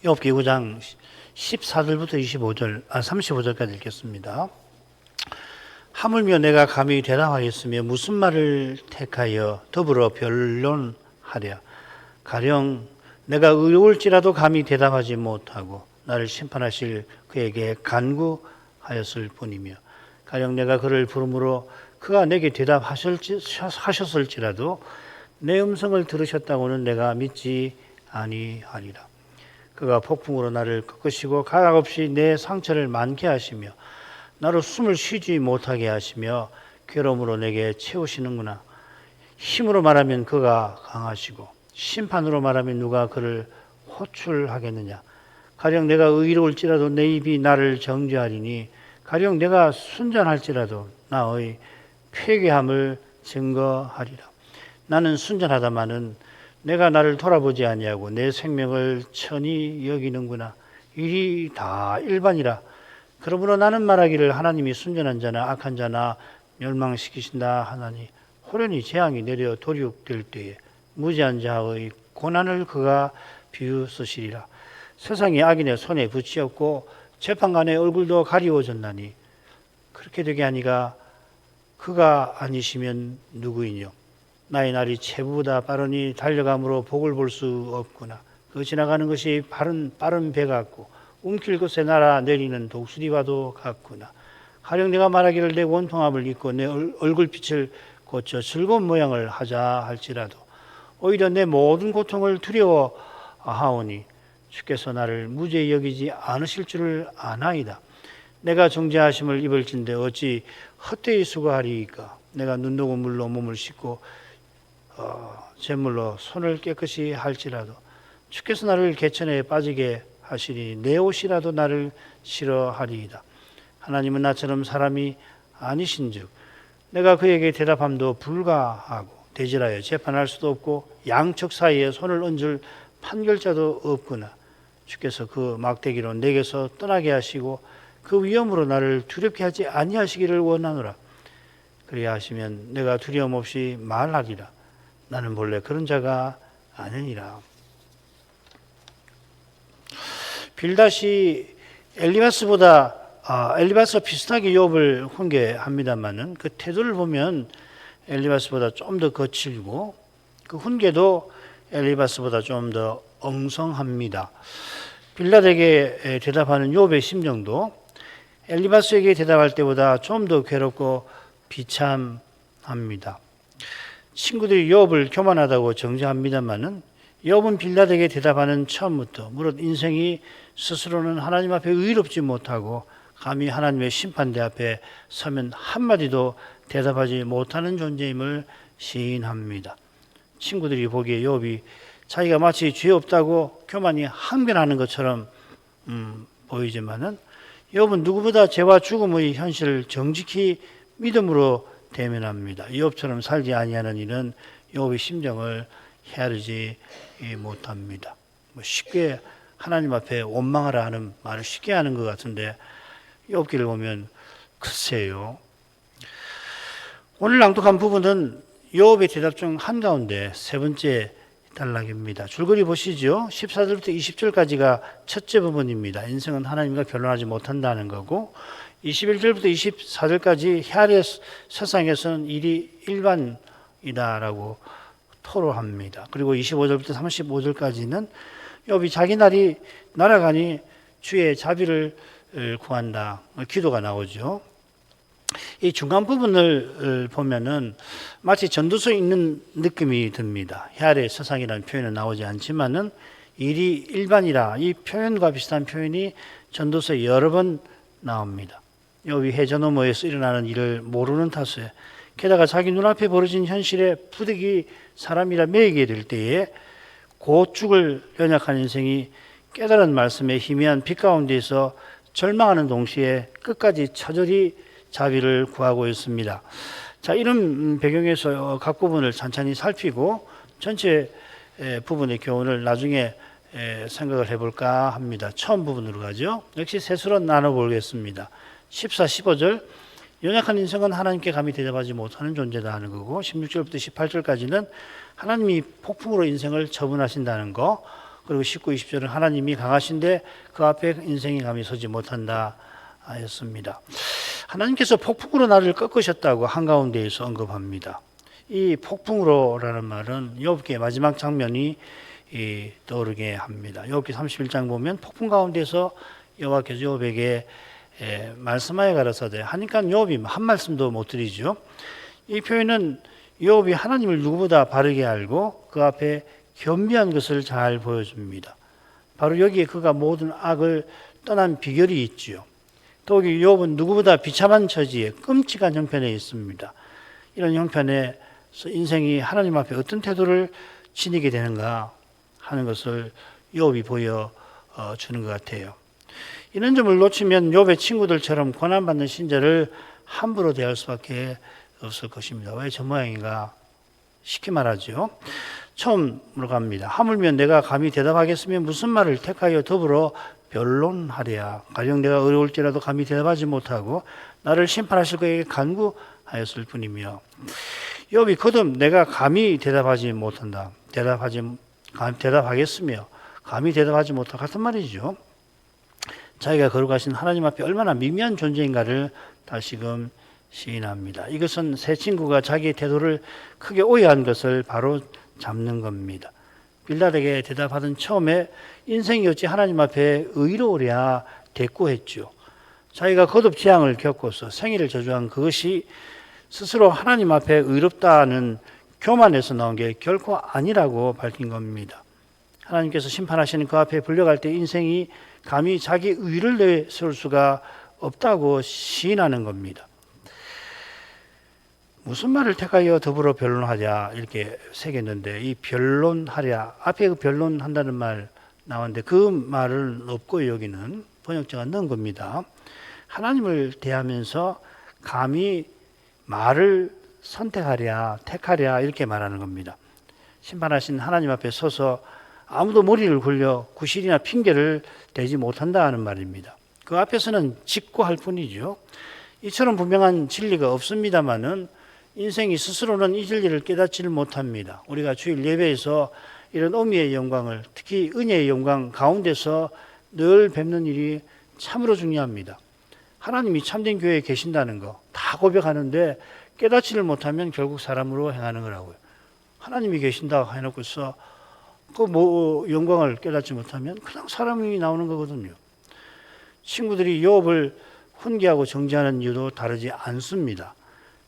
욥기 9장 14절부터 35절까지 읽겠습니다. 하물며 내가 감히 대답하였으며 무슨 말을 택하여 더불어 변론하랴. 가령 내가 의로울지라도 감히 대답하지 못하고 나를 심판하실 그에게 간구하였을 뿐이며, 가령 내가 그를 부름으로 그가 내게 대답하셨을지라도 내 음성을 들으셨다고는 내가 믿지 아니하리라. 그가 폭풍으로 나를 꺾으시고 가락없이 내 상처를 많게 하시며 나로 숨을 쉬지 못하게 하시며 괴로움으로 내게 채우시는구나. 힘으로 말하면 그가 강하시고 심판으로 말하면 누가 그를 호출하겠느냐. 가령 내가 의로울지라도 내 입이 나를 정죄하리니, 가령 내가 순전할지라도 나의 회개함을 증거하리라. 나는 순전하다마는 내가 나를 돌아보지 아니하고 내 생명을 천히 여기는구나. 일이 다 일반이라. 그러므로 나는 말하기를 하나님이 순전한 자나 악한 자나 멸망시키신다 하나니, 호련히 재앙이 내려 도륙될 때에 무지한 자의 고난을 그가 비웃으시리라. 세상이 악인의 손에 붙이었고 재판관의 얼굴도 가리워졌나니, 그렇게 되게 하니가 그가 아니시면 누구이뇨. 나의 날이 체부보다 빠르니 달려감으로 복을 볼 수 없구나. 그 지나가는 것이 빠른 배 같고 움킬 것에 날아 내리는 독수리와도 같구나. 가령 내가 말하기를 내 원통함을 잊고 내 얼굴빛을 고쳐 즐거운 모양을 하자 할지라도 오히려 내 모든 고통을 두려워하오니 주께서 나를 무죄히 여기지 않으실 줄을 아나이다. 내가 정죄하심을 입을진데 어찌 헛되이 수고하리이까. 내가 눈 녹은 물로 몸을 씻고 잿물로 손을 깨끗이 할지라도 주께서 나를 개천에 빠지게 하시니 내 옷이라도 나를 싫어하리이다. 하나님은 나처럼 사람이 아니신즉 내가 그에게 대답함도 불가하고 대질하여 재판할 수도 없고 양측 사이에 손을 얹을 판결자도 없구나. 주께서 그 막대기로 내게서 떠나게 하시고 그 위험으로 나를 두렵게 하지 아니하시기를 원하노라. 그리야 하시면 내가 두려움 없이 말하리라. 나는 본래 그런 자가 아니니라. 빌닷이 엘리바스와 비슷하게 욥을 훈계합니다만은 그 태도를 보면 엘리바스보다 좀 더 거칠고 그 훈계도 엘리바스보다 좀 더 엉성합니다. 빌닷에게 대답하는 욥의 심정도 엘리바스에게 대답할 때보다 좀 더 괴롭고 비참합니다. 친구들이 욥을 교만하다고 정죄합니다만은 욥은 빌닷에게 대답하는 처음부터 무릇 인생이 스스로는 하나님 앞에 의롭지 못하고 감히 하나님의 심판대 앞에 서면 한마디도 대답하지 못하는 존재임을 시인합니다. 친구들이 보기에 욥이 자기가 마치 죄 없다고 교만이 항변하는 것처럼 보이지만은 욥은 누구보다 죄와 죽음의 현실을 정직히 믿음으로 대면합니다. 욥처럼 살지 아니하는 이는 욥의 심정을 헤아리지 못합니다. 쉽게 하나님 앞에 원망하라 하는 말을 쉽게 하는 것 같은데 욥기를 보면 글쎄요. 오늘 낭독한 부분은 욥의 대답 중 한가운데 세 번째 단락입니다. 줄거리 보시죠. 14절부터 20절까지가 첫째 부분입니다. 인생은 하나님과 변론하지 못한다는 거고 21절부터 24절까지 헤아리의 세상에서는 일이 일반이다라고 토로합니다. 그리고 25절부터 35절까지는 욥이 자기 날이 날아가니 주의 자비를 구한다. 기도가 나오죠. 이 중간 부분을 보면은 마치 전도서에 있는 느낌이 듭니다. 헤아리의 세상이라는 표현은 나오지 않지만은 일이 일반이라 이 표현과 비슷한 표현이 전도서에 여러 번 나옵니다. 욥이 해저 너머에서 일어나는 일을 모르는 탓에 게다가 자기 눈앞에 벌어진 현실에 부득이 사람이라 매이게 될 때에 곧 죽을 연약한 인생이 깨달은 말씀에 희미한 빛 가운데서 절망하는 동시에 끝까지 처절히 자비를 구하고 있습니다. 자, 이런 배경에서 각 부분을 천천히 살피고 전체 부분의 교훈을 나중에 생각을 해볼까 합니다. 처음 부분으로 가죠. 역시 셋으로 나눠보겠습니다. 14, 15절 연약한 인생은 하나님께 감히 대답하지 못하는 존재다 하는 거고 16절부터 18절까지는 하나님이 폭풍으로 인생을 처분하신다는 거, 그리고 19, 20절은 하나님이 강하신데 그 앞에 인생이 감히 서지 못한다 하였습니다. 하나님께서 폭풍으로 나를 꺾으셨다고 한가운데에서 언급합니다. 이 폭풍으로라는 말은 욥기의 마지막 장면이 떠오르게 합니다. 욥기 31장 보면 폭풍 가운데서 여호와께서 욥에게 말씀하여 가라사대 하니까 욥이 한 말씀도 못 드리죠. 이 표현은 욥이 하나님을 누구보다 바르게 알고 그 앞에 겸비한 것을 잘 보여줍니다. 바로 여기에 그가 모든 악을 떠난 비결이 있지요. 또 욥은 누구보다 비참한 처지에 끔찍한 형편에 있습니다. 이런 형편에서 인생이 하나님 앞에 어떤 태도를 지니게 되는가 하는 것을 욥이 보여주는 것 같아요. 이런 점을 놓치면 욥의 친구들처럼 고난받는 신자를 함부로 대할 수밖에 없을 것입니다. 왜 저 모양인가? 쉽게 말하죠. 처음으로 갑니다. 하물며 내가 감히 대답하겠으면 무슨 말을 택하여 더불어 변론하랴. 가령 내가 어려울지라도 감히 대답하지 못하고 나를 심판하실 그에게 간구하였을 뿐이며. 욥이 거듭 내가 감히 대답하지 못한다. 대답하겠으며 감히 대답하지 못하 같은 말이죠. 자기가 거룩하신 하나님 앞에 얼마나 미미한 존재인가를 다시금 시인합니다. 이것은 새 친구가 자기의 태도를 크게 오해한 것을 바로 잡는 겁니다. 빌닷에게 대답하던 처음에 인생이 어찌 하나님 앞에 의로우랴 대꾸했죠. 자기가 거듭 재앙을 겪고서 생애를 저주한 그것이 스스로 하나님 앞에 의롭다는 교만에서 나온 게 결코 아니라고 밝힌 겁니다. 하나님께서 심판하시는 그 앞에 불려갈 때 인생이 감히 자기 의를 내세울 수가 없다고 시인하는 겁니다. 무슨 말을 택하여 더불어 변론하랴 이렇게 새겼는데 이 변론하랴 앞에 그 변론한다는 말 나왔는데 그 말은 없고 여기는 번역자가 넣은 겁니다. 하나님을 대하면서 감히 말을 선택하랴 택하랴 이렇게 말하는 겁니다. 심판하신 하나님 앞에 서서 아무도 머리를 굴려 구실이나 핑계를 대지 못한다 하는 말입니다. 그 앞에서는 직고할 뿐이죠. 이처럼 분명한 진리가 없습니다마는 인생이 스스로는 이 진리를 깨닫지를 못합니다. 우리가 주일 예배에서 이런 어미의 영광을 특히 은혜의 영광 가운데서 늘 뵙는 일이 참으로 중요합니다. 하나님이 참된 교회에 계신다는 거 다 고백하는데 깨닫지를 못하면 결국 사람으로 행하는 거라고요. 하나님이 계신다 해놓고서 그 영광을 깨닫지 못하면 그냥 사람이 나오는 거거든요. 친구들이 욥을 훈계하고 정죄하는 이유도 다르지 않습니다.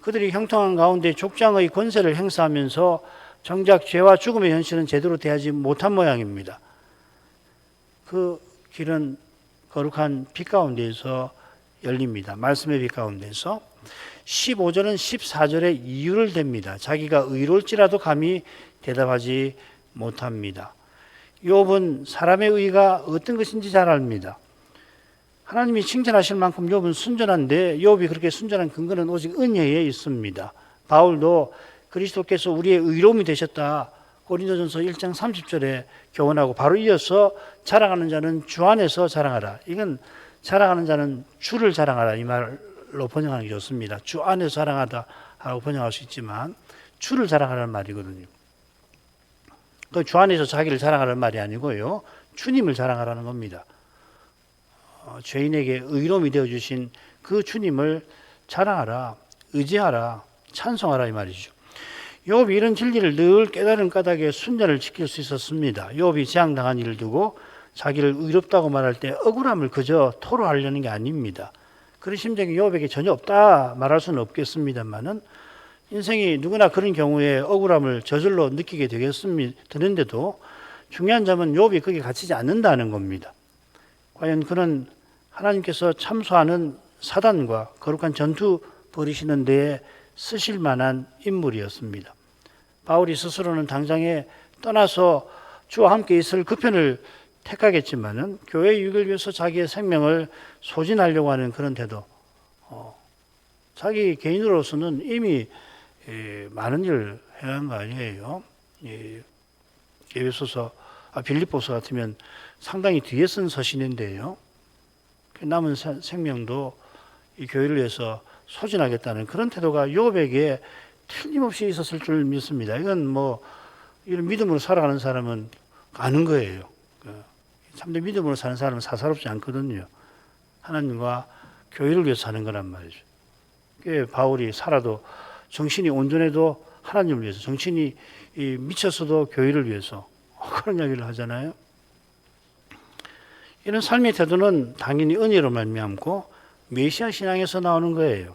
그들이 형통한 가운데 족장의 권세를 행사하면서 정작 죄와 죽음의 현실은 제대로 대하지 못한 모양입니다. 그 길은 거룩한 빛 가운데에서 열립니다. 말씀의 빛 가운데서 15절은 14절에 이유를 댑니다. 자기가 의로울지라도 감히 대답하지 못합니다. 욥은 사람의 의가 어떤 것인지 잘 압니다. 하나님이 칭찬하실 만큼 욥은 순전한데 욥이 그렇게 순전한 근거는 오직 은혜에 있습니다. 바울도 그리스도께서 우리의 의로움이 되셨다. 고린도전서 1장 30절에 교훈하고 바로 이어서 자랑하는 자는 주 안에서 자랑하라. 이건 자랑하는 자는 주를 자랑하라 이 말로 번역하는 게 좋습니다. 주 안에서 자랑하다 하고 번역할 수 있지만 주를 자랑하라는 말이거든요. 그 주 안에서 자기를 자랑하라는 말이 아니고요. 주님을 자랑하라는 겁니다. 죄인에게 의로움이 되어주신 그 주님을 자랑하라, 의지하라, 찬송하라 이 말이죠. 욥이 이런 진리를 늘 깨달은 까닭에 순전을 지킬 수 있었습니다. 욥이 재앙당한 일을 두고 자기를 의롭다고 말할 때 억울함을 그저 토로하려는 게 아닙니다. 그런 심정이 욥에게 전혀 없다 말할 수는 없겠습니다만은 인생이 누구나 그런 경우에 억울함을 저절로 느끼게 되는데도 중요한 점은 욥이 거기에 갇히지 않는다는 겁니다. 과연 그는 하나님께서 참소하는 사단과 거룩한 전투 벌이시는 데에 쓰실 만한 인물이었습니다. 바울이 스스로는 당장에 떠나서 주와 함께 있을 그 편을 택하겠지만은 교회의 유익을 위해서 자기의 생명을 소진하려고 하는 그런 태도. 자기 개인으로서는 이미 많은 일을 해한 거 아니에요. 빌립보서 같으면 상당히 뒤에 쓴 서신인데요. 남은 생명도 이 교회를 위해서 소진하겠다는 그런 태도가 욥에게 틀림없이 있었을 줄 믿습니다. 이건 이런 믿음으로 살아가는 사람은 아는 거예요. 참된 믿음으로 사는 사람은 사사롭지 않거든요. 하나님과 교회를 위해서 사는 거란 말이죠. 바울이 살아도 정신이 온전해도 하나님을 위해서, 정신이 미쳤어도 교회를 위해서 그런 이야기를 하잖아요. 이런 삶의 태도는 당연히 은혜로 말미암고 메시아 신앙에서 나오는 거예요.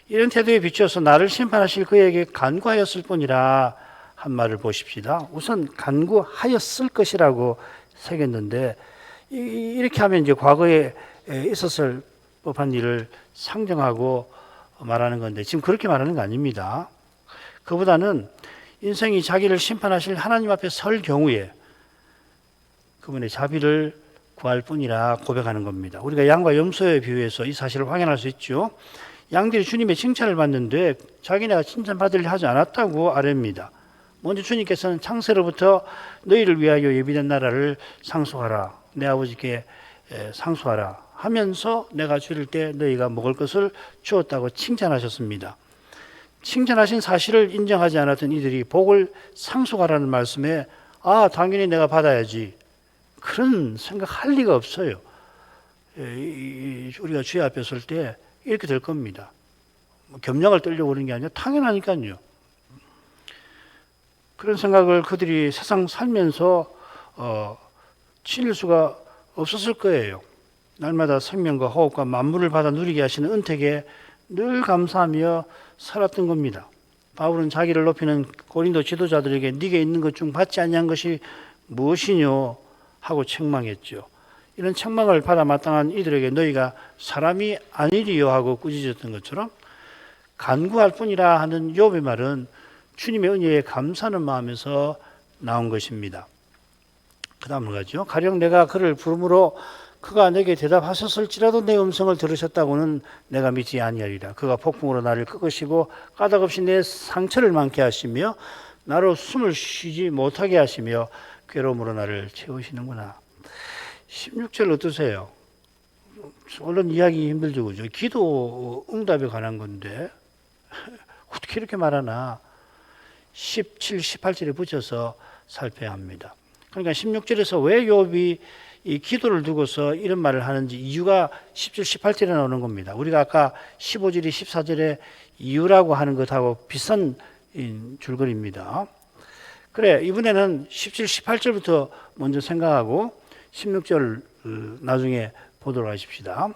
이런 태도에 비추어서 나를 심판하실 그에게 간구하였을 뿐이라 한 말을 보십시다. 우선 간구하였을 것이라고 새겼는데 이렇게 하면 이제 과거에 있었을 법한 일을 상정하고 말하는 건데 지금 그렇게 말하는 거 아닙니다. 그보다는 인생이 자기를 심판하실 하나님 앞에 설 경우에 그분의 자비를 구할 뿐이라 고백하는 겁니다. 우리가 양과 염소에 비유해서 이 사실을 확인할 수 있죠. 양들이 주님의 칭찬을 받는데 자기네가 칭찬받으려 하지 않았다고 아뢰입니다. 먼저 주님께서는 창세로부터 너희를 위하여 예비된 나라를 상속하라, 내 아버지께 상속하라 하면서 내가 줄일 때 너희가 먹을 것을 주었다고 칭찬하셨습니다. 칭찬하신 사실을 인정하지 않았던 이들이 복을 상속하라는 말씀에 당연히 내가 받아야지 그런 생각할 리가 없어요. 우리가 주의 앞에 설 때 이렇게 될 겁니다. 겸양을 떨려고 그러는 게 아니라 당연하니까요. 그런 생각을 그들이 세상 살면서 지닐 수가 없었을 거예요. 날마다 생명과 호흡과 만물을 받아 누리게 하시는 은택에 늘 감사하며 살았던 겁니다. 바울은 자기를 높이는 고린도 지도자들에게 네게 있는 것 중 받지 아니한 것이 무엇이뇨 하고 책망했죠. 이런 책망을 받아 마땅한 이들에게 너희가 사람이 아니리요 하고 꾸짖었던 것처럼 간구할 뿐이라 하는 욥의 말은 주님의 은혜에 감사하는 마음에서 나온 것입니다. 그 다음으로 가죠. 가령 내가 그를 부름으로 그가 내게 대답하셨을지라도 내 음성을 들으셨다고는 내가 믿지 아니하리라. 그가 폭풍으로 나를 꺾으시고 까닭없이 내 상처를 많게 하시며 나로 숨을 쉬지 못하게 하시며 괴로움으로 나를 채우시는구나. 16절 어떠세요? 얼른 이야기 힘들죠, 그죠? 기도 응답에 관한 건데 어떻게 이렇게 말하나? 17, 18절에 붙여서 살펴야 합니다. 그러니까 16절에서 왜 욥이 이 기도를 두고서 이런 말을 하는지 이유가 17, 18절에 나오는 겁니다. 우리가 아까 15절이 14절에 이유라고 하는 것하고 비슷한 줄거리입니다. 그래, 이번에는 17, 18절부터 먼저 생각하고 16절 나중에 보도록 하십시다.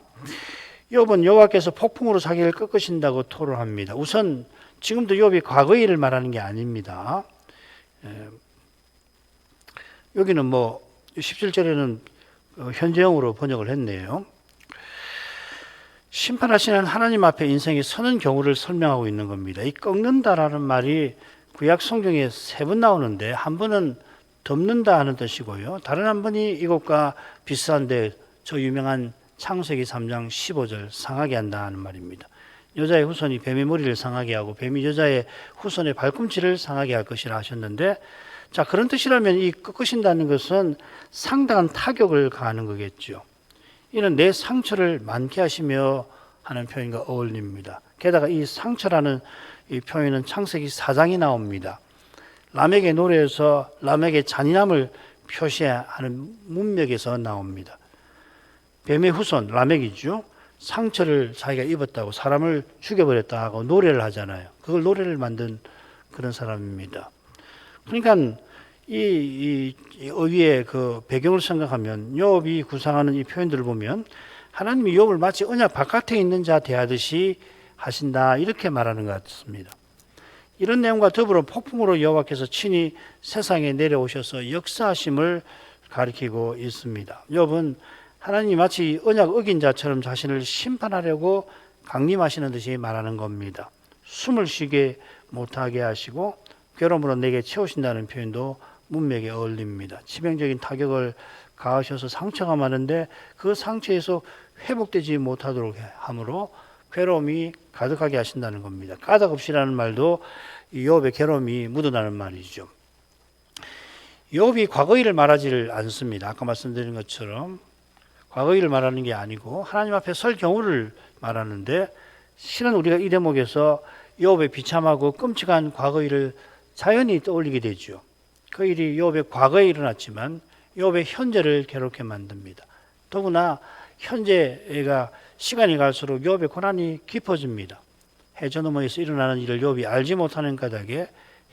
욥은 여호와께서 폭풍으로 자기를 꺾으신다고 토로합니다. 우선 지금도 욥이 과거의 일을 말하는 게 아닙니다. 여기는 17절에는 현재형으로 번역을 했네요. 심판하시는 하나님 앞에 인생이 서는 경우를 설명하고 있는 겁니다. 이 꺾는다라는 말이 구약 성경에 3번 나오는데 한 번은 덮는다 하는 뜻이고요. 다른 한 번이 이것과 비슷한데 저 유명한 창세기 3장 15절 상하게 한다 하는 말입니다. 여자의 후손이 뱀의 머리를 상하게 하고 뱀이 여자의 후손의 발꿈치를 상하게 할 것이라 하셨는데 자, 그런 뜻이라면 이 꺾으신다는 것은 상당한 타격을 가하는 거겠죠. 이는 내 상처를 많게 하시며 하는 표현과 어울립니다. 게다가 이 상처라는 이 표현은 창세기 4장이 나옵니다. 라멕의 노래에서 라멕의 잔인함을 표시하는 문맥에서 나옵니다. 뱀의 후손 라멕이죠. 상처를 자기가 입었다고 사람을 죽여버렸다 하고 노래를 하잖아요. 그걸 노래를 만든 그런 사람입니다. 그러니까 이 어휘의 그 배경을 생각하면 욥이 구상하는 이 표현들을 보면 하나님이 욥을 마치 언약 바깥에 있는 자 대하듯이 하신다 이렇게 말하는 것 같습니다. 이런 내용과 더불어 폭풍으로 여호와께서 친히 세상에 내려오셔서 역사하심을 가리키고 있습니다. 욥은 하나님이 마치 언약 어긴 자처럼 자신을 심판하려고 강림하시는 듯이 말하는 겁니다. 숨을 쉬게 못하게 하시고 괴로움으로 내게 채우신다는 표현도 문맥에 어울립니다. 치명적인 타격을 가하셔서 상처가 많은데 그 상처에서 회복되지 못하도록 함으로 괴로움이 가득하게 하신다는 겁니다. 까닭없이라는 말도 욥의 괴로움이 묻어나는 말이죠. 욥이 과거 일을 말하지를 않습니다. 아까 말씀드린 것처럼 과거 일을 말하는 게 아니고 하나님 앞에 설 경우를 말하는데 실은 우리가 이 대목에서 욥의 비참하고 끔찍한 과거 일을 자연히 떠올리게 되죠. 그 일이 욥의 과거에 일어났지만 욥의 현재를 괴롭게 만듭니다. 더구나 현재가 시간이 갈수록 욥의 고난이 깊어집니다. 해 저 너머에서 일어나는 일을 욥이 알지 못하는 까닭에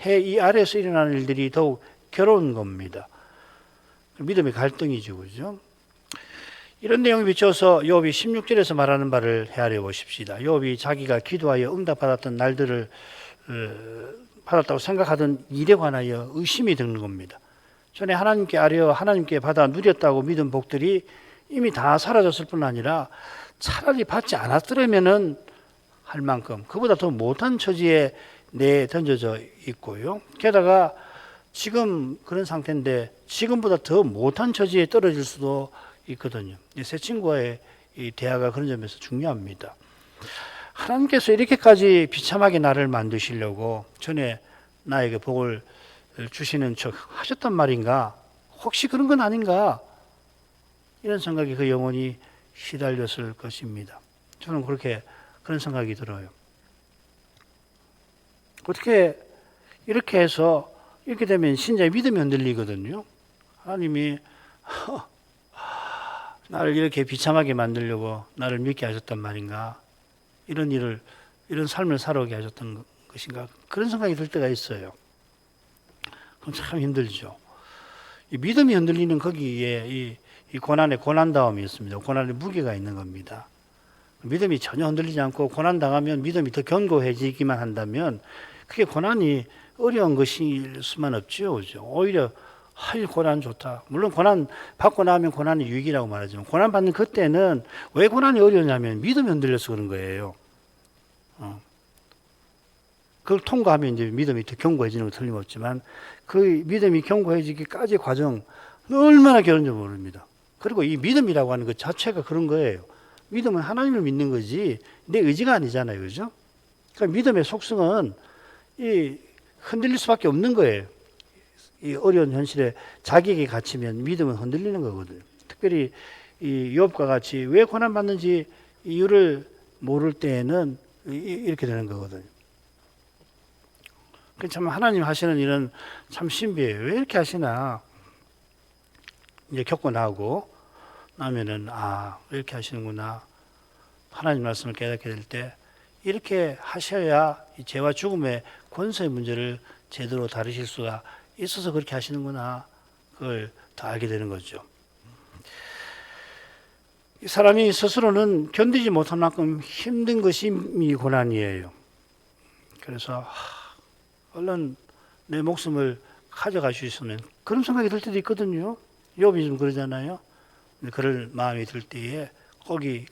해 이 아래에서 일어나는 일들이 더욱 괴로운 겁니다. 믿음의 갈등이죠, 그죠? 이런 내용을 비춰서 욥이 16절에서 말하는 바를 헤아려 보십시다. 욥이 자기가 기도하여 응답받았던 날들을 받았다고 생각하던 일에 관하여 의심이 드는 겁니다. 전에 하나님께 아뢰어 하나님께 받아 누렸다고 믿은 복들이 이미 다 사라졌을 뿐 아니라 차라리 받지 않았더라면은 할 만큼 그보다 더 못한 처지에 내던져져 있고요. 게다가 지금 그런 상태인데 지금보다 더 못한 처지에 떨어질 수도 있거든요. 새 친구와의 이 대화가 그런 점에서 중요합니다. 하나님께서 이렇게까지 비참하게 나를 만드시려고 전에 나에게 복을 주시는 척 하셨단 말인가? 혹시 그런 건 아닌가? 이런 생각이 그 영혼이 시달렸을 것입니다. 저는 그런 생각이 들어요. 어떻게 이렇게 해서 이렇게 되면 신자의 믿음이 흔들리거든요. 하나님이 나를 이렇게 비참하게 만들려고 나를 믿게 하셨단 말인가? 이런 삶을 살아오게 하셨던 것인가? 그런 생각이 들 때가 있어요. 그럼 참 힘들죠. 이 믿음이 흔들리는 거기에 이 고난의 고난다움이 있습니다. 고난의 무게가 있는 겁니다. 믿음이 전혀 흔들리지 않고 고난 당하면 믿음이 더 견고해지기만 한다면 그게 고난이 어려운 것일 수만 없죠. 그죠? 오히려 고난 좋다. 물론 고난 받고 나면 고난이 유익이라고 말하지만 고난 받는 그때는 왜 고난이 어려우냐면 믿음이 흔들려서 그런 거예요. 그걸 통과하면 이제 믿음이 더 견고해지는 거 틀림없지만 그 믿음이 견고해지기까지 과정 얼마나 길은지 모릅니다. 그리고 이 믿음이라고 하는 것 자체가 그런 거예요. 믿음은 하나님을 믿는 거지 내 의지가 아니잖아요. 그죠? 그러니까 믿음의 속성은 흔들릴 수밖에 없는 거예요. 이 어려운 현실에 자기에게 갇히면 믿음은 흔들리는 거거든요. 특별히 이 욥과 같이 왜 고난 받는지 이유를 모를 때에는 이렇게 되는 거거든요. 참 하나님 하시는 일은 참 신비해요. 왜 이렇게 하시나? 이제 겪고 나면은 이렇게 하시는구나. 하나님 말씀을 깨닫게 될 때 이렇게 하셔야 이 죄와 죽음의 권세의 문제를 제대로 다루실 수가 있어서 그렇게 하시는구나. 그걸 더 알게 되는 거죠. 이 사람이 스스로는 견디지 못할 만큼 힘든 것이 이 고난이에요. 그래서 얼른 내 목숨을 가져가주셨으면 그런 생각이 들 때도 있거든요. 욥이 좀 그러잖아요. 그럴 마음이 들 때에 거기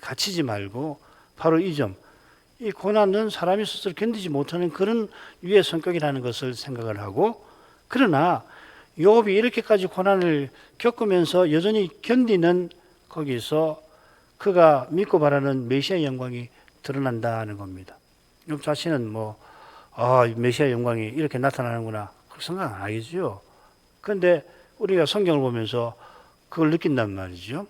갇히지 말고 바로 이 고난은 사람이 스스로 견디지 못하는 그런 유의 성격이라는 것을 생각을 하고, 그러나 욥이 이렇게까지 고난을 겪으면서 여전히 견디는 거기서 그가 믿고 바라는 메시아의 영광이 드러난다는 겁니다. 욥 자신은 메시아의 영광이 이렇게 나타나는구나 그렇게 생각 안 하겠죠. 그런데 우리가 성경을 보면서 그걸 느낀단 말이죠.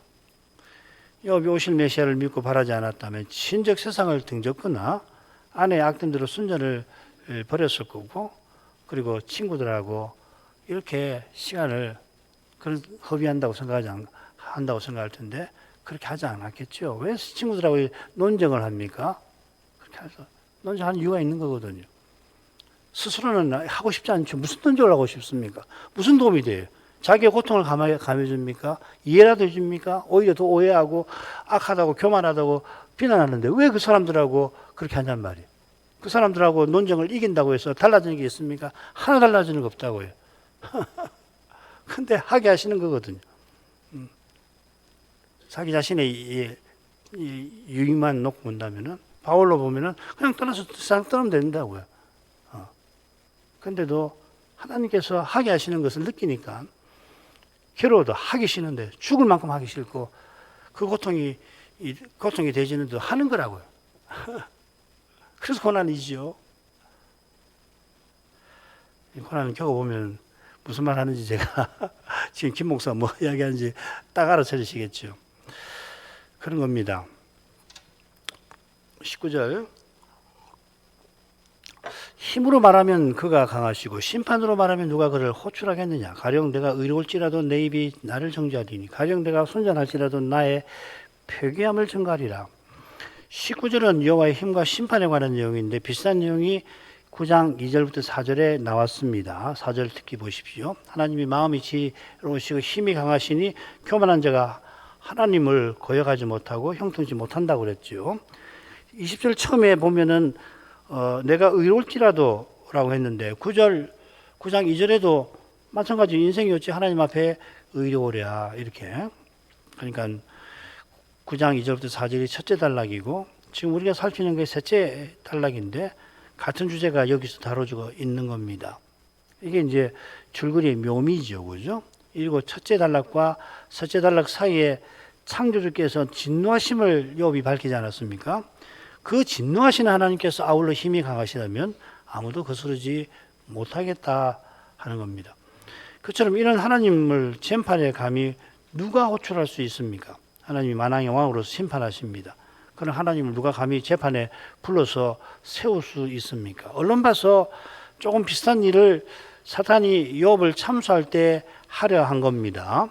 욥이 오실 메시아를 믿고 바라지 않았다면 친적 세상을 등졌거나 아내의 악된 대로 순전을 버렸을 거고, 그리고 친구들하고 이렇게 시간을 허비한다고 생각할 텐데 그렇게 하지 않았겠죠. 왜 친구들하고 논쟁을 합니까? 그렇게 해서 논쟁하는 이유가 있는 거거든요. 스스로는 하고 싶지 않죠. 무슨 논쟁을 하고 싶습니까? 무슨 도움이 돼요? 자기의 고통을 감해줍니까? 이해라도 해줍니까? 오히려 더 오해하고 악하다고 교만하다고 비난하는데 왜 그 사람들하고 그렇게 한단 말이에요? 그 사람들하고 논쟁을 이긴다고 해서 달라지는 게 있습니까? 하나 달라지는 거 없다고요. 근데 하게 하시는 거거든요. 자기 자신의 유익만 놓고 본다면은, 바울로 보면은 그냥 떠나서 세상 떠나면 된다고요. 근데도 하나님께서 하게 하시는 것을 느끼니까 괴로워도 하기 싫은데 죽을 만큼 하기 싫고 그 고통이 되지는도 하는 거라고요. 그래서 고난이죠. 이 고난을 겪어보면 무슨 말 하는지 제가 지금 김 목사 뭐 이야기하는지 딱 알아채 주시겠죠. 그런 겁니다. 19절 힘으로 말하면 그가 강하시고 심판으로 말하면 누가 그를 호출하겠느냐. 가령 내가 의로울지라도 내 입이 나를 정죄하리니 가령 내가 손전할지라도 나의 표기함을 증가하리라. 19절은 여호와의 힘과 심판에 관한 내용인데 비슷한 내용이 9장 2절부터 4절에 나왔습니다. 4절 특히 보십시오. 하나님이 마음이 지혜로우시고 힘이 강하시니 교만한 자가 하나님을 거역하지 못하고 형통치 못한다고 그랬죠. 20절 처음에 보면은 내가 의로울지라도 라고 했는데 9장 2절에도 마찬가지 인생이 어찌 하나님 앞에 의로우랴 이렇게. 그러니까 9장 2절부터 4절이 첫째 단락이고 지금 우리가 살피는 게 셋째 단락인데 같은 주제가 여기서 다뤄지고 있는 겁니다. 이게 이제 줄거리의 묘미죠. 그죠? 그리고 첫째 단락과 셋째 단락 사이에 창조주께서 진노하심을 욥이 밝히지 않았습니까? 그 진노하시는 하나님께서 아울러 힘이 강하시다면 아무도 거스르지 못하겠다 하는 겁니다. 그처럼 이런 하나님을 재판에 감히 누가 호출할 수 있습니까? 하나님이 만왕의 왕으로서 심판하십니다. 그런 하나님을 누가 감히 재판에 불러서 세울 수 있습니까? 언론 봐서 조금 비슷한 일을 사탄이 욥을 참수할 때 하려 한 겁니다.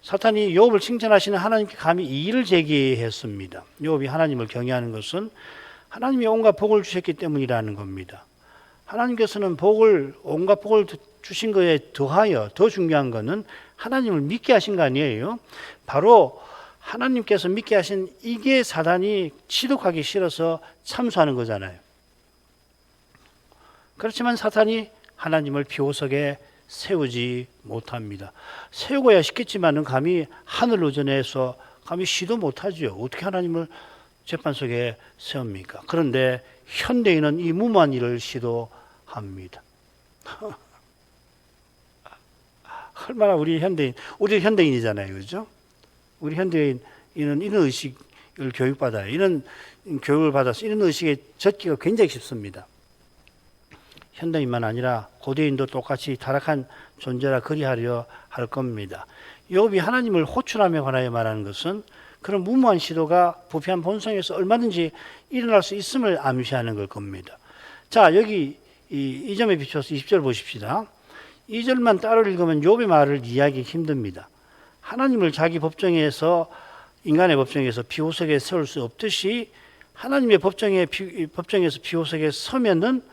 사탄이 욥을 칭찬하시는 하나님께 감히 이의를 제기했습니다. 욥이 하나님을 경외하는 것은 하나님이 온갖 복을 주셨기 때문이라는 겁니다. 하나님께서는 온갖 복을 주신 것에 더하여 더 중요한 것은 하나님을 믿게 하신 거 아니에요? 바로 하나님께서 믿게 하신 이게 사단이 지독하기 싫어서 참수하는 거잖아요. 그렇지만 사탄이 하나님을 비호석에 세우지 못합니다. 세우고야 싶겠지만은 감히 하늘로 전해서 감히 시도 못하죠. 어떻게 하나님을 재판석에 세웁니까? 그런데 현대인은 이 무모한 일을 시도합니다. 얼마나 우리 현대인이잖아요. 그죠? 우리 현대인은 이런 의식을 교육받아요. 이런 교육을 받아서 이런 의식에 젖기가 굉장히 쉽습니다. 현대인만 아니라 고대인도 똑같이 타락한 존재라 그리하려 할 겁니다. 욥이 하나님을 호출함에 관하여 말하는 것은 그런 무모한 시도가 부패한 본성에서 얼마든지 일어날 수 있음을 암시하는 걸 겁니다. 자, 여기 이 점에 비춰서 20절 보십시다. 2절만 따로 읽으면 욥의 말을 이해하기 힘듭니다. 하나님을 자기 법정에서 인간의 법정에서 비호석에 세울 수 없듯이 하나님의 법정에서 비호석에 서면은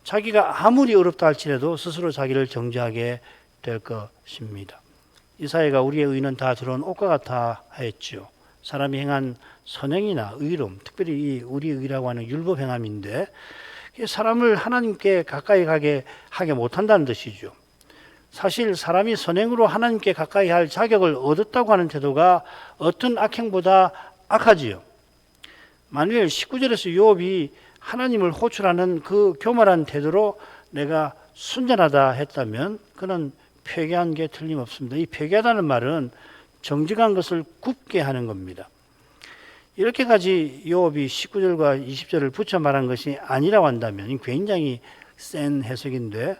자기가 아무리 어렵다 할지라도 스스로 자기를 정죄하게 될 것입니다. 이사야가 우리의 의는 다 들어온 옷과 같아 했죠. 사람이 행한 선행이나 의로움, 특별히 우리 의라고 하는 율법 행함인데 사람을 하나님께 가까이 가게 하게 못한다는 뜻이죠. 사실 사람이 선행으로 하나님께 가까이 할 자격을 얻었다고 하는 태도가 어떤 악행보다 악하지요. 만일 19절에서 욥이 하나님을 호출하는 그 교만한 태도로 내가 순전하다 했다면 그는 폐괴한 게 틀림없습니다. 이 폐괴하다는 말은 정직한 것을 굽게 하는 겁니다. 이렇게까지 욥이 19절과 20절을 붙여 말한 것이 아니라고 한다면 굉장히 센 해석인데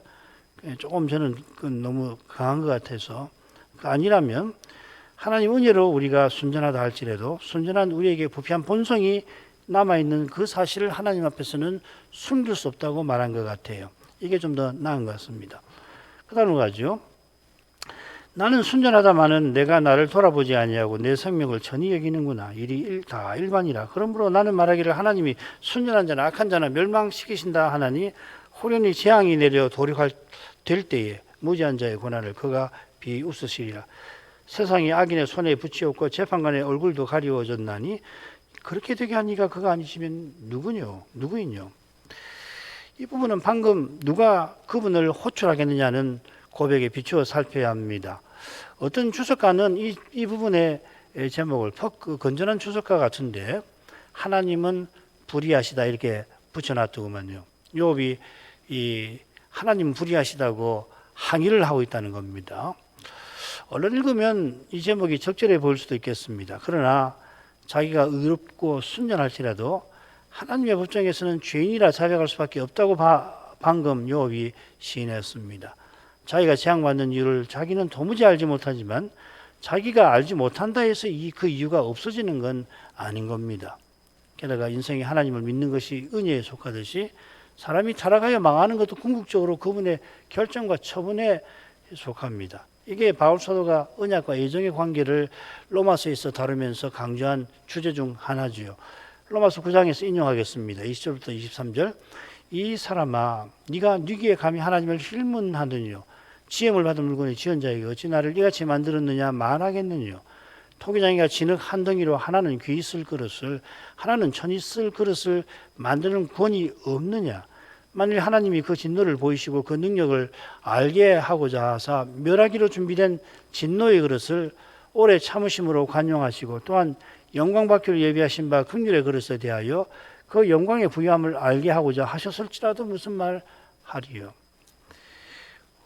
조금 저는 너무 강한 것 같아서 아니라면 하나님 은혜로 우리가 순전하다 할지라도 순전한 우리에게 부패한 본성이 남아있는 그 사실을 하나님 앞에서는 숨길 수 없다고 말한 것 같아요. 이게 좀 더 나은 것 같습니다. 그 다음으로 가죠. 나는 순전하다마는 내가 나를 돌아보지 아니하고 내 생명을 천히 여기는구나. 일이 다 일반이라. 그러므로 나는 말하기를 하나님이 순전한 자나 악한 자나 멸망시키신다 하나니 호련히 재앙이 내려 도륙될 때에 무지한 자의 고난을 그가 비웃으시리라. 세상이 악인의 손에 붙이었고 재판관의 얼굴도 가리워졌나니 그렇게 되게 하니가 그가 아니시면 누구인요? 이 부분은 방금 누가 그분을 호출하겠느냐는 고백에 비추어 살펴야 합니다. 어떤 주석가는 이 부분의 제목을 건전한 주석가 같은데 하나님은 불의하시다 이렇게 붙여놨더구만요. 욥이 이 하나님 불의하시다고 항의를 하고 있다는 겁니다. 얼른 읽으면 이 제목이 적절해 보일 수도 있겠습니다. 그러나 자기가 의롭고 순전할지라도 하나님의 법정에서는 죄인이라 자백할 수밖에 없다고 방금 욥이 시인했습니다. 자기가 재앙받는 이유를 자기는 도무지 알지 못하지만 자기가 알지 못한다 해서 그 이유가 없어지는 건 아닌 겁니다. 게다가 인생에 하나님을 믿는 것이 은혜에 속하듯이 사람이 타락하여 망하는 것도 궁극적으로 그분의 결정과 처분에 속합니다. 이게 바울 사도가 언약과 애정의 관계를 로마서에서 다루면서 강조한 주제 중 하나지요. 로마서 9장에서 인용하겠습니다. 20절부터 23절. 이 사람아, 네가 뉘기에 감히 하나님을 힐문하느뇨. 지음을 받은 물건의 지은 자에게 어찌 나를 이같이 만들었느냐 말하겠느뇨. 토기장이가 진흙 한 덩이로 하나는 귀 쓸 그릇을, 하나는 천이 쓸 그릇을 만드는 권이 없느냐. 만일 하나님이 그 진노를 보이시고 그 능력을 알게 하고자 하사 멸하기로 준비된 진노의 그릇을 오래 참으심으로 관용하시고, 또한 영광 받기를 예비하신 바 긍휼의 그릇에 대하여 그 영광의 부유함을 알게 하고자 하셨을지라도 무슨 말 하리요.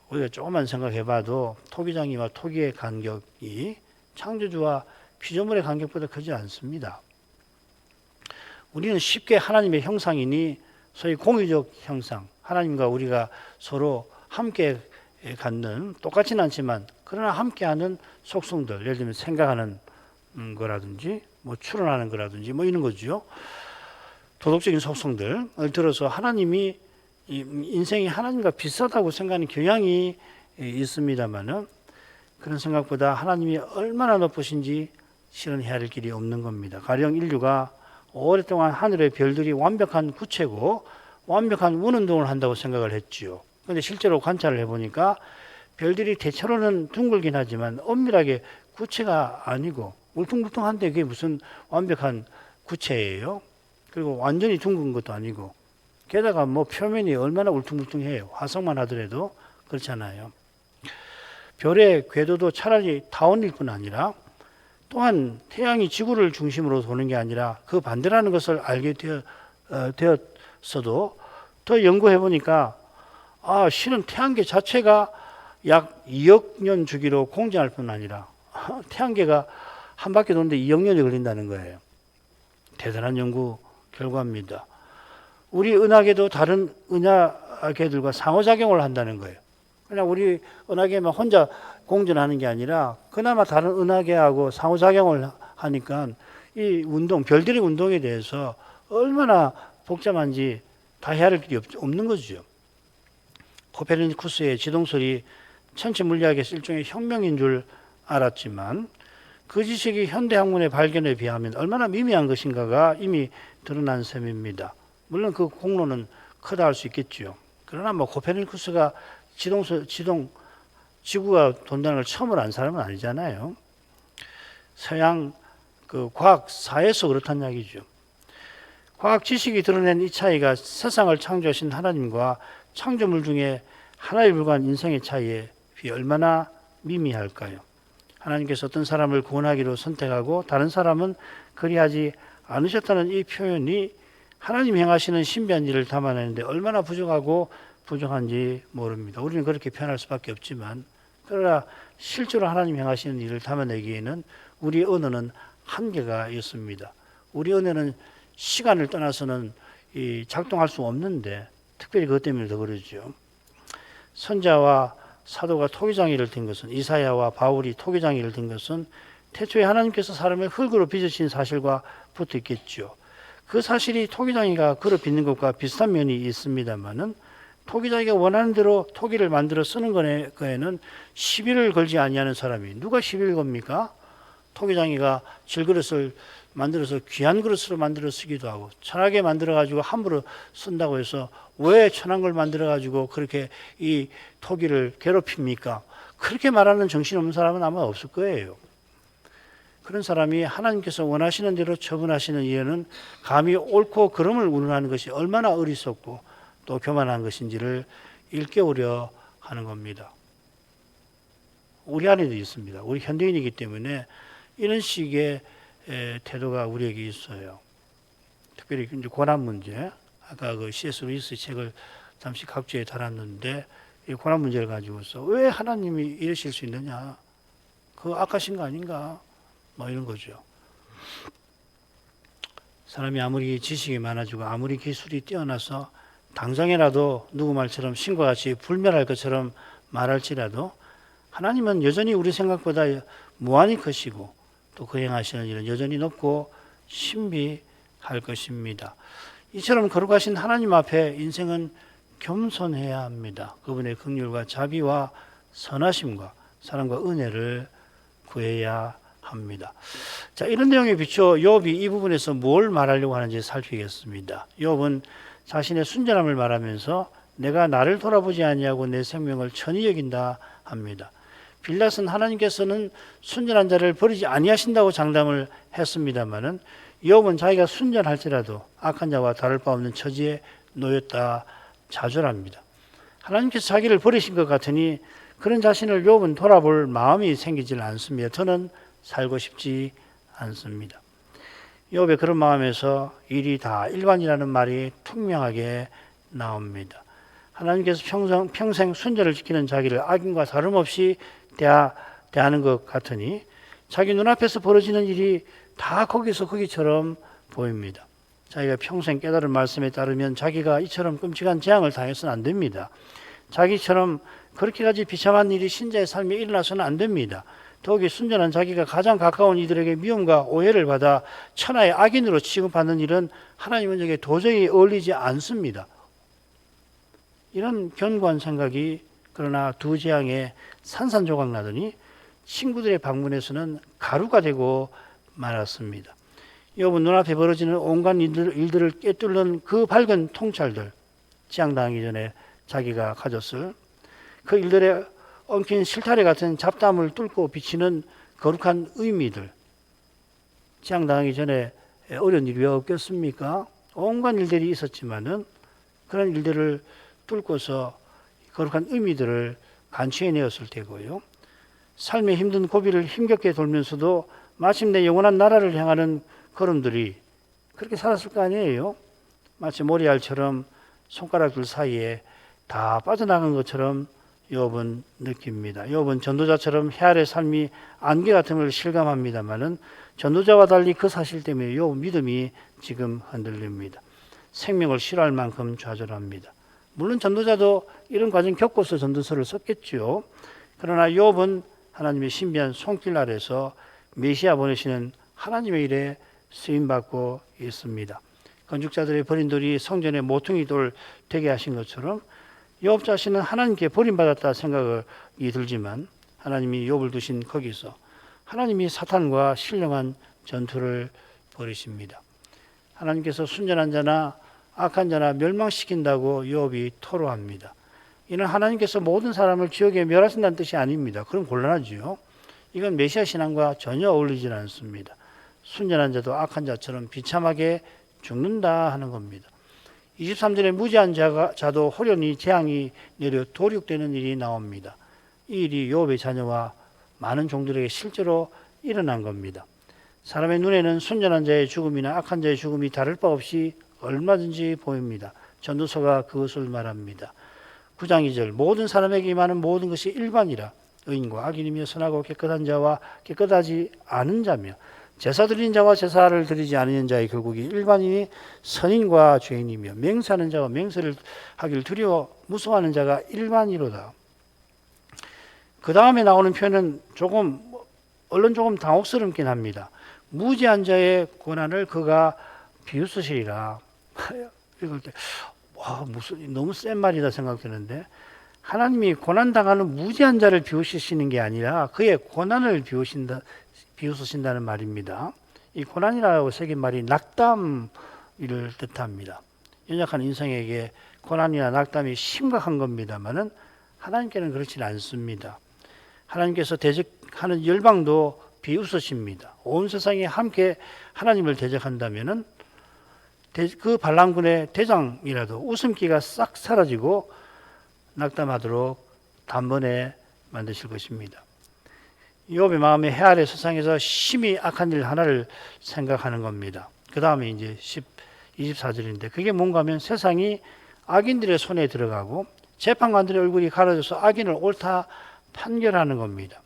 우리가 조금만 생각해봐도 토기장이와 토기의 간격이 창조주와 피조물의 간격보다 크지 않습니다. 우리는 쉽게 하나님의 형상이니 소위 공유적 형상, 하나님과 우리가 서로 함께 갖는, 똑같지는 않지만 그러나 함께하는 속성들, 예를 들면 생각하는 거라든지 뭐 추론하는 거라든지 뭐 이런 거죠. 도덕적인 속성들을 들어서 하나님이, 인생이 하나님과 비슷하다고 생각하는 경향이 있습니다만은, 그런 생각보다 하나님이 얼마나 높으신지 실은 헤아릴 길이 없는 겁니다. 가령 인류가 오랫동안 하늘의 별들이 완벽한 구체고 완벽한 운운동을 한다고 생각을 했지요. 그런데 실제로 관찰을 해보니까 별들이 대체로는 둥글긴 하지만 엄밀하게 구체가 아니고 울퉁불퉁한데 그게 무슨 완벽한 구체예요? 그리고 완전히 둥근 것도 아니고, 게다가 뭐 표면이 얼마나 울퉁불퉁해요. 화성만 하더라도 그렇잖아요. 별의 궤도도 차라리 타원일 뿐 아니라, 또한 태양이 지구를 중심으로 도는 게 아니라 그 반대라는 것을 알게 되었어도 더 연구해 보니까 실은 태양계 자체가 약 2억 년 주기로 공전할 뿐 아니라 태양계가 한 바퀴 도는데 2억 년이 걸린다는 거예요. 대단한 연구 결과입니다. 우리 은하계도 다른 은하계들과 상호작용을 한다는 거예요. 그냥 우리 은하계만 혼자 공전하는 게 아니라 그나마 다른 은하계하고 상호작용을 하니까 이 운동, 별들의 운동에 대해서 얼마나 복잡한지 다 헤아릴 길이 없는 거죠. 코페르니쿠스의 지동설이 천체 물리학에서 일종의 혁명인 줄 알았지만 그 지식이 현대 학문의 발견에 비하면 얼마나 미미한 것인가가 이미 드러난 셈입니다. 물론 그 공로는 크다 할 수 있겠죠. 그러나 뭐 코페르니쿠스가 지구가 돈다는 걸 처음으로 안 사람은 아니잖아요. 서양 그 과학사에서 그렇다는 이야기죠. 과학 지식이 드러낸 이 차이가 세상을 창조하신 하나님과 창조물 중에 하나에 불과한 인생의 차이에 비해 얼마나 미미할까요? 하나님께서 어떤 사람을 구원하기로 선택하고 다른 사람은 그리하지 않으셨다는 이 표현이 하나님 행하시는 신비한 일을 담아내는데 얼마나 부족하고 부족한지 모릅니다. 우리는 그렇게 표현할 수밖에 없지만, 그러나 실제로 하나님 행하시는 일을 담아내기에는 우리 언어는 한계가 있습니다. 우리 언어는 시간을 떠나서는 작동할 수 없는데 특별히 그것 때문에 더 그러죠. 선자와 사도가 토기장이를 든 것은, 이사야와 바울이 토기장이를 든 것은 태초에 하나님께서 사람을 흙으로 빚으신 사실과 붙어 있겠죠. 그 사실이 토기장이가 걸어 빚는 것과 비슷한 면이 있습니다만은, 토기장이가 원하는 대로 토기를 만들어 쓰는 거에는 시비를 걸지 아니하는 사람이, 누가 시비를 겁니까? 토기장이가 질그릇을 만들어서 귀한 그릇으로 만들어 쓰기도 하고, 천하게 만들어 가지고 함부로 쓴다고 해서 왜 천한 걸 만들어 가지고 그렇게 이 토기를 괴롭힙니까? 그렇게 말하는 정신없는 사람은 아마 없을 거예요. 그런 사람이 하나님께서 원하시는 대로 처분하시는 이유는 감히 옳고 그름을 운운하는 것이 얼마나 어리석고 또 교만한 것인지를 일깨우려 하는 겁니다. 우리 안에도 있습니다. 우리 현대인이기 때문에 이런 식의 태도가 우리에게 있어요. 특별히 이제 고난 문제, 아까 그 C.S. 루이스 책을 잠시 각주에 달았는데, 이 고난 문제를 가지고서 왜 하나님이 이러실 수 있느냐? 그 악하신 거 아닌가? 뭐 이런 거죠. 사람이 아무리 지식이 많아지고 아무리 기술이 뛰어나서 당장이라도 누구 말처럼 신과 같이 불멸할 것처럼 말할지라도 하나님은 여전히 우리 생각보다 무한히 크시고 또 그 행하시는 일은 여전히 높고 신비할 것입니다. 이처럼 거룩하신 하나님 앞에 인생은 겸손해야 합니다. 그분의 긍휼과 자비와 선하심과 사랑과 은혜를 구해야 합니다. 자, 이런 내용에 비추어 욥이 이 부분에서 뭘 말하려고 하는지 살피겠습니다. 욥은 자신의 순전함을 말하면서 내가 나를 돌아보지 아니하고 내 생명을 천히 여긴다 합니다. 빌닷은 하나님께서는 순전한 자를 버리지 아니하신다고 장담을 했습니다마는 욥은 자기가 순전할지라도 악한 자와 다를 바 없는 처지에 놓였다 자절합니다. 하나님께서 자기를 버리신 것 같으니 그런 자신을 욥은 돌아볼 마음이 생기질 않습니다. 저는 살고 싶지 않습니다. 욥의 그런 마음에서 일이 다 일반이라는 말이 투명하게 나옵니다. 하나님께서 평생 순전을 지키는 자기를 악인과 다름없이 대하는 것 같으니 자기 눈앞에서 벌어지는 일이 다 거기처럼 보입니다. 자기가 평생 깨달은 말씀에 따르면 자기가 이처럼 끔찍한 재앙을 당해서는 안 됩니다. 자기처럼 그렇게까지 비참한 일이 신자의 삶에 일어나서는 안 됩니다. 더욱이 순전한 자기가 가장 가까운 이들에게 미움과 오해를 받아 천하의 악인으로 취급받는 일은 하나님에게 도저히 어울리지 않습니다. 이런 견고한 생각이 그러나 두 재앙에 산산조각 나더니 친구들의 방문에서는 가루가 되고 말았습니다. 욥은 눈앞에 벌어지는 온갖 일들을 꿰뚫는 그 밝은 통찰들, 재앙당하기 전에 자기가 가졌을 그 일들에 엉킨 실타래 같은 잡담을 뚫고 비치는 거룩한 의미들, 재앙당하기 전에 어려운 일이 왜 없겠습니까? 온갖 일들이 있었지만은 그런 일들을 뚫고서 거룩한 의미들을 간추해내었을 테고요. 삶의 힘든 고비를 힘겹게 돌면서도 마침내 영원한 나라를 향하는 걸음들이 그렇게 살았을 거 아니에요. 마치 모리알처럼 손가락들 사이에 다 빠져나간 것처럼 욥은 느낍니다. 욥은 전도자처럼 해 아래 삶이 안개 같은 걸 실감합니다마는 전도자와 달리 그 사실 때문에 욥 믿음이 지금 흔들립니다. 생명을 싫어할 만큼 좌절합니다. 물론 전도자도 이런 과정 겪고서 전도서를 썼겠죠. 그러나 욥은 하나님의 신비한 손길 아래서 메시아 보내시는 하나님의 일에 쓰임받고 있습니다. 건축자들의 버린 돌이 성전의 모퉁이 돌 되게 하신 것처럼 욥 자신은 하나님께 버림받았다 생각이 들지만 하나님이 욥을 두신 거기서 하나님이 사탄과 신령한 전투를 벌이십니다. 하나님께서 순전한 자나 악한 자나 멸망시킨다고 욥이 토로합니다. 이는 하나님께서 모든 사람을 지옥에 멸하신다는 뜻이 아닙니다. 그럼 곤란하지요. 이건 메시아 신앙과 전혀 어울리지 않습니다. 순전한 자도 악한 자처럼 비참하게 죽는다 하는 겁니다. 23절에 무지한 자도 호련히 재앙이 내려 도륙되는 일이 나옵니다. 이 일이 욥의 자녀와 많은 종들에게 실제로 일어난 겁니다. 사람의 눈에는 순전한 자의 죽음이나 악한 자의 죽음이 다를 바 없이 얼마든지 보입니다. 전도서가 그것을 말합니다. 9장 2절 모든 사람에게 임하는 모든 것이 일반이라 의인과 악인이며 선하고 깨끗한 자와 깨끗하지 않은 자며 제사 드리는 자와 제사를 드리지 않는 자의 결국이 일반인이 선인과 죄인이며 맹세하는 자와 맹세를 하기를 두려워 무서워하는 자가 일반이로다. 그 다음에 나오는 표현은 얼른 조금 당혹스럽긴 합니다. 무지한 자의 고난을 그가 비웃으시리라. 읽을 때 너무 센 말이다 생각되는데 하나님이 고난당하는 무지한 자를 비웃으시는 게 아니라 그의 고난을 비웃으신다는 말입니다. 이 고난이라고 새긴 말이 낙담을 뜻합니다. 연약한 인생에게 고난이나 낙담이 심각한 겁니다만은 하나님께는 그렇지 않습니다. 하나님께서 대적하는 열방도 비웃으십니다. 온 세상이 함께 하나님을 대적한다면은 그 반란군의 대장이라도 웃음기가 싹 사라지고 낙담하도록 단번에 만드실 것입니다. 욥의 마음에 해 아래 세상에서 심히 악한 일 하나를 생각하는 겁니다. 그 다음에 이제 24절인데 그게 뭔가 하면 세상이 악인들의 손에 들어가고 재판관들의 얼굴이 가려져서 악인을 옳다 판결하는 겁니다.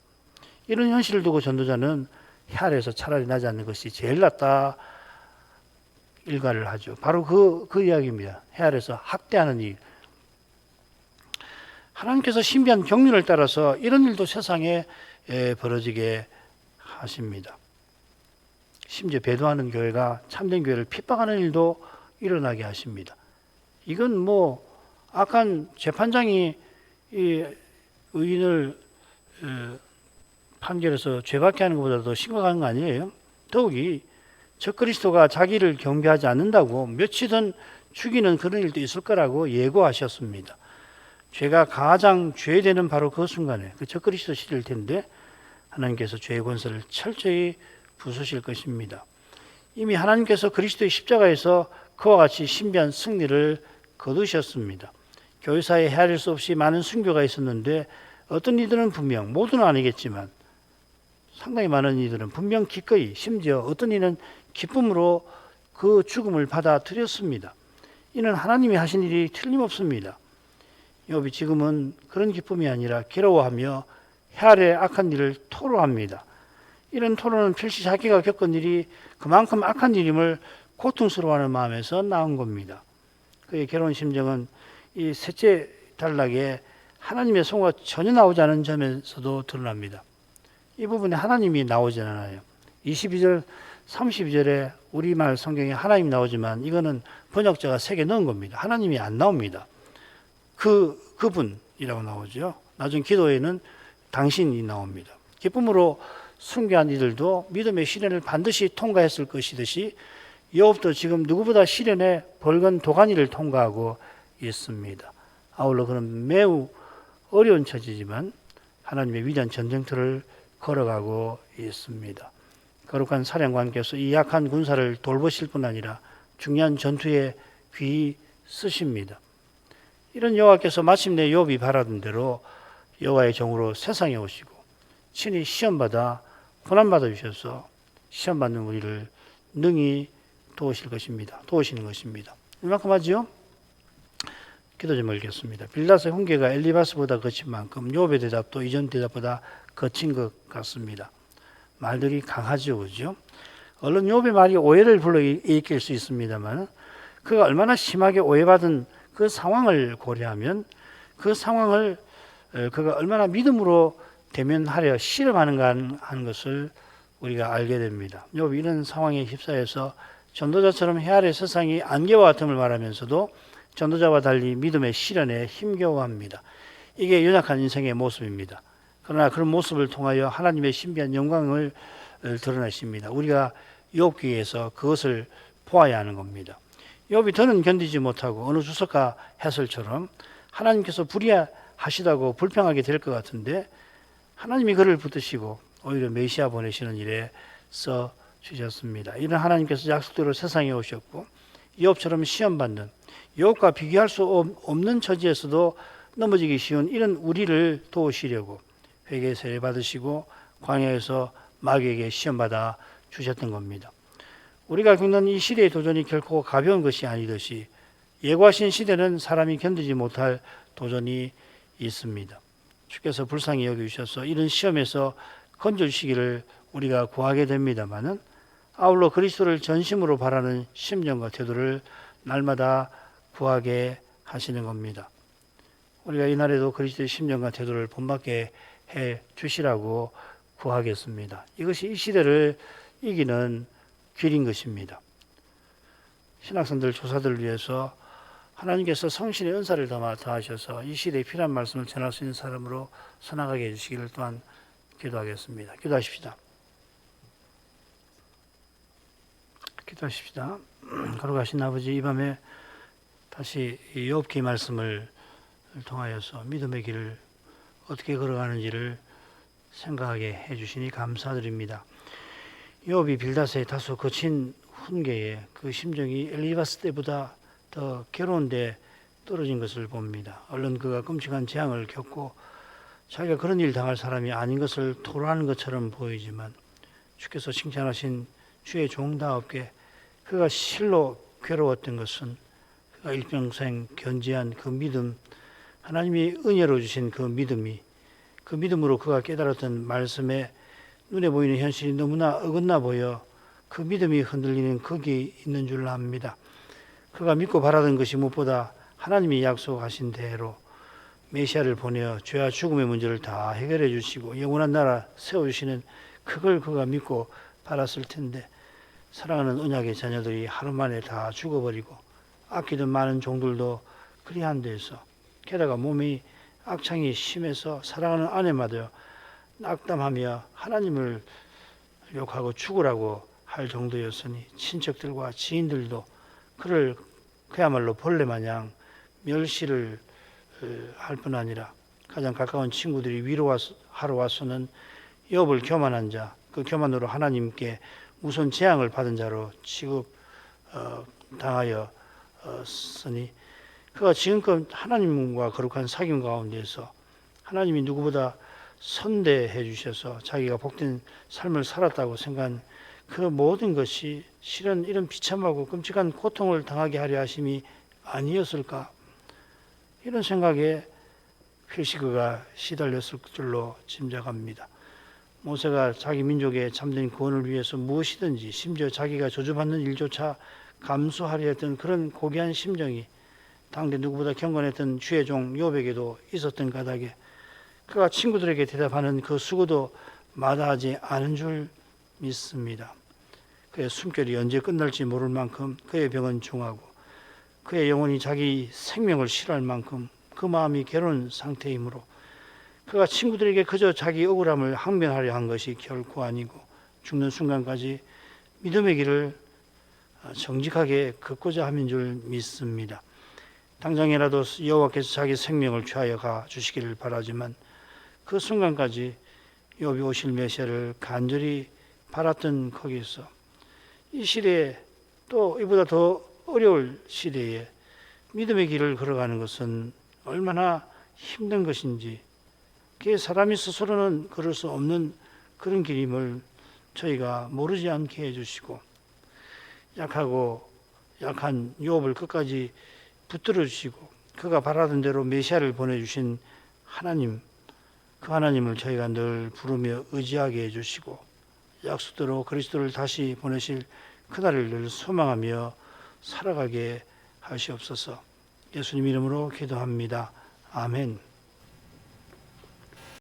이런 현실을 두고 전도자는 해 아래에서 차라리 나지 않는 것이 제일 낫다 일가를 하죠. 바로 그 이야기입니다. 해 아래에서 학대하는 일. 하나님께서 신비한 경륜을 따라서 이런 일도 세상에 벌어지게 하십니다. 심지어 배도하는 교회가 참된 교회를 핍박하는 일도 일어나게 하십니다. 이건 뭐 악한 재판장이 이 의인을 판결해서 죄받게 하는 것보다 더 심각한 거 아니에요? 더욱이 적그리스도가 자기를 경배하지 않는다고 며칠은 죽이는 그런 일도 있을 거라고 예고하셨습니다. 죄가 가장 죄되는 바로 그 순간에 그 적그리스도 시대일 텐데 하나님께서 죄의 권세를 철저히 부수실 것입니다. 이미 하나님께서 그리스도의 십자가에서 그와 같이 신비한 승리를 거두셨습니다. 교회사에 헤아릴 수 없이 많은 순교가 있었는데 어떤 이들은 분명, 모두는 아니겠지만 상당히 많은 이들은 분명 기꺼이, 심지어 어떤 이는 기쁨으로 그 죽음을 받아들였습니다. 이는 하나님이 하신 일이 틀림없습니다. 욥이 지금은 그런 기쁨이 아니라 괴로워하며 헤아려 악한 일을 토로합니다. 이런 토로는 필시 자기가 겪은 일이 그만큼 악한 일임을 고통스러워하는 마음에서 나온 겁니다. 그의 괴로운 심정은 이 셋째 단락에 하나님의 성호가 전혀 나오지 않은 점에서도 드러납니다. 이 부분에 하나님이 나오지 않아요. 22절, 32절에 우리말 성경에 하나님이 나오지만 이거는 번역자가 색에 넣은 겁니다. 하나님이 안 나옵니다. 그분이라고 나오죠. 나중 기도에는 당신이 나옵니다. 기쁨으로 순교한 이들도 믿음의 시련을 반드시 통과했을 것이듯이 욥도 지금 누구보다 시련의 벌건 도가니를 통과하고 있습니다. 아울러 그는 매우 어려운 처지지만 하나님의 위대한 전쟁터를 걸어가고 있습니다. 거룩한 사령관께서 이 약한 군사를 돌보실 뿐 아니라 중요한 전투에 귀히 쓰십니다. 이런 여호와께서 마침내 욥이 바라던 대로 여호와의 종으로 세상에 오시고 친히 시험받아 고난받아 주셔서 시험받는 우리를 능히 도우시는 것입니다. 이만큼 하지요? 기도 좀 올리겠습니다. 빌닷의 훈계가 엘리바스보다 거친 만큼 욥의 대답도 이전 대답보다 거친 것 같습니다. 말들이 강하죠, 그죠? 얼른 욥의 말이 오해를 불러일으킬 수 있습니다만 그가 얼마나 심하게 오해받은 그 상황을 고려하면 그 상황을 그가 얼마나 믿음으로 대면하려 실험하는가 하는 것을 우리가 알게 됩니다. 욥이 이런 상황에 휩싸여서 전도자처럼 헤아려 세상이 안개와 같음을 말하면서도 전도자와 달리 믿음의 시련에 힘겨워합니다. 이게 연약한 인생의 모습입니다. 그러나 그런 모습을 통하여 하나님의 신비한 영광을 드러내십니다. 우리가 욥기에서 그것을 보아야 하는 겁니다. 욥이 더는 견디지 못하고 어느 주석가 해설처럼 하나님께서 불의하시다고 불평하게 될 것 같은데 하나님이 그를 붙드시고 오히려 메시아 보내시는 일에 써 주셨습니다. 이런 하나님께서 약속대로 세상에 오셨고 욥처럼 시험받는 욥과 비교할 수 없는 처지에서도 넘어지기 쉬운 이런 우리를 도우시려고 회개 세례 받으시고 광야에서 마귀에게 시험받아 주셨던 겁니다. 우리가 겪는 이 시대의 도전이 결코 가벼운 것이 아니듯이 예고하신 시대는 사람이 견디지 못할 도전이 있습니다. 주께서 불쌍히 여겨주셔서 이런 시험에서 건져주시기를 우리가 구하게 됩니다마는 아울러 그리스도를 전심으로 바라는 심정과 태도를 날마다 구하게 하시는 겁니다. 우리가 이날에도 그리스도의 심정과 태도를 본받게 해 주시라고 구하겠습니다. 이것이 이 시대를 이기는 길인 것입니다. 신학생들 조사들을 위해서 하나님께서 성신의 은사를 더하셔서 이 시대에 필요한 말씀을 전할 수 있는 사람으로 선악하게 해주시기를 또한 기도하겠습니다. 기도하십시다. 기도하십시다. 거룩하신 아버지, 이 밤에 다시 욥기 말씀을 통하여서 믿음의 길을 어떻게 걸어가는지를 생각하게 해주시니 감사드립니다. 욥이 빌닷의 다소 거친 훈계에 그 심정이 엘리바스 때보다 더 괴로운데 떨어진 것을 봅니다. 얼른 그가 끔찍한 재앙을 겪고 자기가 그런 일 당할 사람이 아닌 것을 토로하는 것처럼 보이지만 주께서 칭찬하신 주의 종다옵게 그가 실로 괴로웠던 것은 그가 일평생 견지한 그 믿음, 하나님이 은혜로 주신 그 믿음이, 그 믿음으로 그가 깨달았던 말씀에 눈에 보이는 현실이 너무나 어긋나 보여 그 믿음이 흔들리는 거기에 있는 줄 압니다. 그가 믿고 바라던 것이 무엇보다 하나님이 약속하신 대로 메시아를 보내어 죄와 죽음의 문제를 다 해결해 주시고 영원한 나라 세워주시는 그걸 그가 믿고 바랐을 텐데 사랑하는 언약의 자녀들이 하루 만에 다 죽어버리고 아끼던 많은 종들도 그리한 데에서, 게다가 몸이 악창이 심해서 사랑하는 아내마저 낙담하며 하나님을 욕하고 죽으라고 할 정도였으니 친척들과 지인들도 그를 그야말로 벌레 마냥 멸시를 할 뿐 아니라 가장 가까운 친구들이 위로하러 와서는 욥을 교만한 자, 그 교만으로 하나님께 우선 재앙을 받은 자로 취급당하였으니 그가 지금껏 하나님과 거룩한 사귐 가운데서 하나님이 누구보다 선대해 주셔서 자기가 복된 삶을 살았다고 생각한 그 모든 것이 실은 이런 비참하고 끔찍한 고통을 당하게 하려 하심이 아니었을까? 이런 생각에 필시 그가 시달렸을 줄로 짐작합니다. 모세가 자기 민족의 참된 구원을 위해서 무엇이든지 심지어 자기가 저주받는 일조차 감수하려 했던 그런 고귀한 심정이 당대 누구보다 경건했던 주의 종 욥에게도 있었던 까닭에 그가 친구들에게 대답하는 그 수고도 마다하지 않은 줄 믿습니다. 그의 숨결이 언제 끝날지 모를 만큼 그의 병은 중하고 그의 영혼이 자기 생명을 싫어할 만큼 그 마음이 괴로운 상태이므로 그가 친구들에게 그저 자기 억울함을 항변하려 한 것이 결코 아니고 죽는 순간까지 믿음의 길을 정직하게 걷고자 함인 줄 믿습니다. 당장이라도 여호와께서 자기 생명을 취하여 가 주시기를 바라지만 그 순간까지 욥이 오실 메시아를 간절히 바랐던 거기서 이 시대에 또 이보다 더 어려울 시대에 믿음의 길을 걸어가는 것은 얼마나 힘든 것인지, 그게 사람이 스스로는 걸을 수 없는 그런 길임을 저희가 모르지 않게 해주시고 약하고 약한 욥을 끝까지 붙들어 주시고 그가 바라던 대로 메시아를 보내주신 하나님, 그 하나님을 저희가 늘 부르며 의지하게 해주시고 약속대로 그리스도를 다시 보내실 그날을 늘 소망하며 살아가게 하시옵소서. 예수님 이름으로 기도합니다. 아멘.